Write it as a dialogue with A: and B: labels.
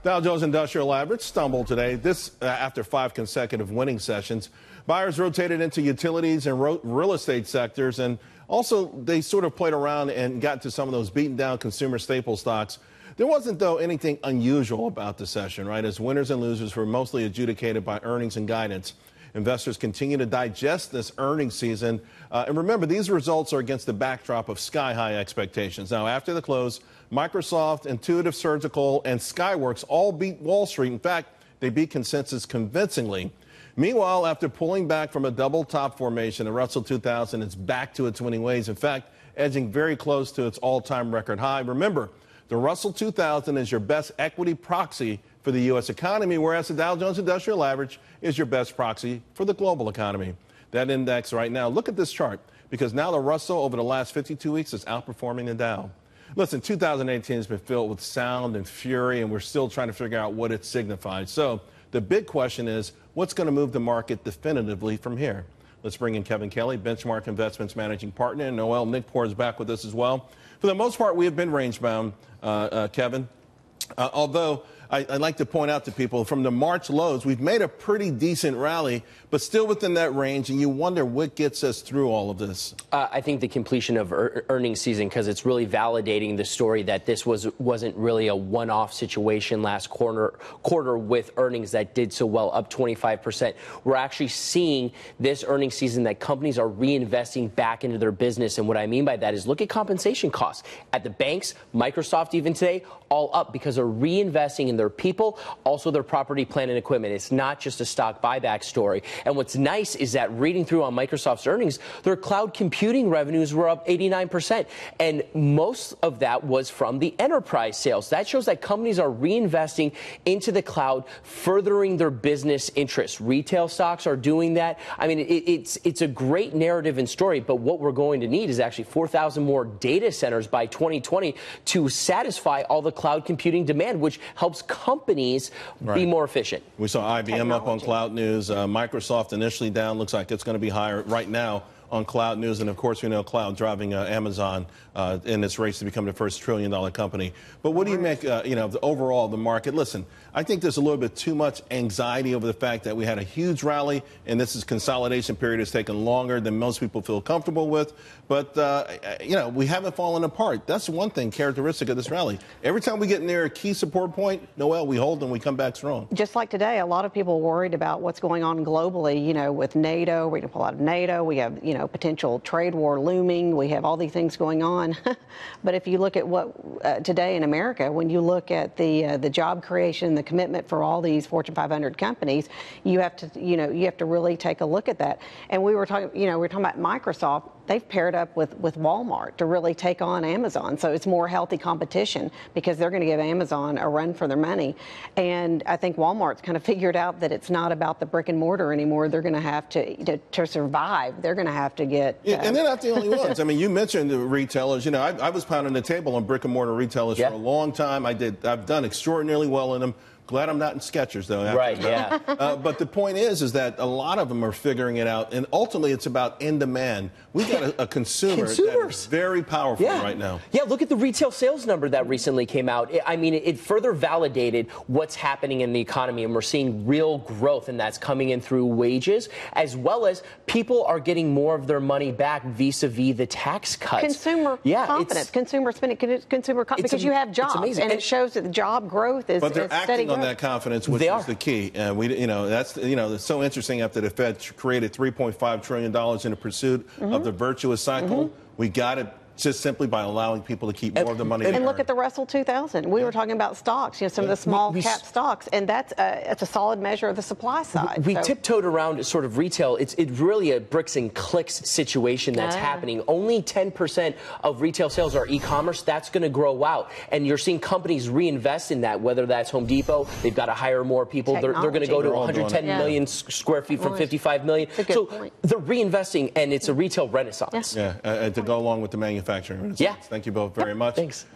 A: Dow Jones Industrial Average stumbled today. This after 5 consecutive winning sessions. Buyers rotated into utilities and real estate sectors, and also they sort of played around and got to some of those beaten down consumer staple stocks. There wasn't, though, anything unusual about the session, right? As winners and losers were mostly adjudicated by earnings and guidance. Investors continue to digest this earnings season. And remember, these results are against the backdrop of sky-high expectations. Now, after the close, Microsoft, Intuitive Surgical, and Skyworks all beat Wall Street. In fact, they beat consensus convincingly. Meanwhile, after pulling back from a double top formation, the Russell 2000 is back to its winning ways. In fact, edging very close to its all-time record high. Remember, the Russell 2000 is your best equity proxy for the U.S. economy, whereas the Dow Jones Industrial Average is your best proxy for the global economy. That index right now, look at this chart, because now the Russell over the last 52 weeks is outperforming the Dow. Listen, 2018 has been filled with sound and fury, and we're still trying to figure out what it signifies. So the big question is, what's going to move the market definitively from here? Let's bring in Kevin Kelly, Benchmark Investments Managing Partner, and Noelle Nikpour is back with us as well. For the most part, we have been range-bound, Kevin, although I'd like to point out to people from the March lows, we've made a pretty decent rally, but still within that range, and you wonder what gets us through all of this.
B: I think the completion of earnings season, because it's really validating the story that this wasn't really a one-off situation last quarter with earnings that did so well, up 25%. We're actually seeing this earnings season that companies are reinvesting back into their business, and what I mean by that is look at compensation costs. At the banks, Microsoft even today, all up because they're reinvesting in their people, also their property, plant, and equipment. It's not just a stock buyback story. And what's nice is that reading through on Microsoft's earnings, their cloud computing revenues were up 89%. And most of that was from the enterprise sales. That shows that companies are reinvesting into the cloud, furthering their business interests. Retail stocks are doing that. I mean, it's a great narrative and story, but what we're going to need is actually 4,000 more data centers by 2020 to satisfy all the cloud computing demand, which helps companies be more efficient.
A: We saw IBM up on Cloud News. Microsoft initially down. Looks like it's going to be higher right now on Cloud News. And, of course, we know cloud driving Amazon in its race to become the first trillion-dollar company. But what do you make, of overall the market? Listen, I think there's a little bit too much anxiety over the fact that we had a huge rally, and this consolidation period has taken longer than most people feel comfortable with. But, we haven't fallen apart. That's one thing characteristic of this rally. Every time we get near a key support point, Noelle, we hold and we come back strong.
C: Just like today, a lot of people are worried about what's going on globally, with NATO. We're going to pull out of NATO. We have, potential trade war looming. We have all these things going on. But if you look at what today in America, when you look at the job creation, the commitment for all these Fortune 500 companies, you have to really take a look at that. And we were talking about Microsoft. They've paired up with Walmart to really take on Amazon. So it's more healthy competition because they're going to give Amazon a run for their money. And I think Walmart's kind of figured out that it's not about the brick and mortar anymore. They're going to have to survive. They're going to have to get.
A: And they're not the only ones. I mean, you mentioned the retailers. I was pounding the table on brick and mortar retailers for a long time. I've done extraordinarily well in them. Glad I'm not in Skechers, though.
B: Right, yeah.
A: But the point is that a lot of them are figuring it out, and ultimately it's about in demand. We've got a consumer that is very powerful right now.
B: Yeah, look at the retail sales number that recently came out. I mean, it further validated what's happening in the economy, and we're seeing real growth, and that's coming in through wages, as well as people are getting more of their money back vis-a-vis the tax cuts.
C: Consumer confidence, consumer spending, because you have jobs, and it shows that the job growth is steady.
A: On that confidence, which is the key. It's so interesting after the Fed created $3.5 trillion in the pursuit of the virtuous cycle. We got it just simply by allowing people to keep more of the money.
C: And look at the Russell 2000. We were talking about stocks, some of the small cap stocks, and that's a solid measure of the supply side.
B: We tiptoed around sort of retail. It's really a bricks and clicks situation that's happening. Only 10% of retail sales are e-commerce. That's going to grow out, and you're seeing companies reinvest in that. Whether that's Home Depot, they've got to hire more people. They're going to go to 110 million square feet from 55 million. So they're reinvesting, and it's a retail renaissance.
A: To go along with the manufacturing.
B: Yeah.
A: Thank you both very much.
B: Thanks.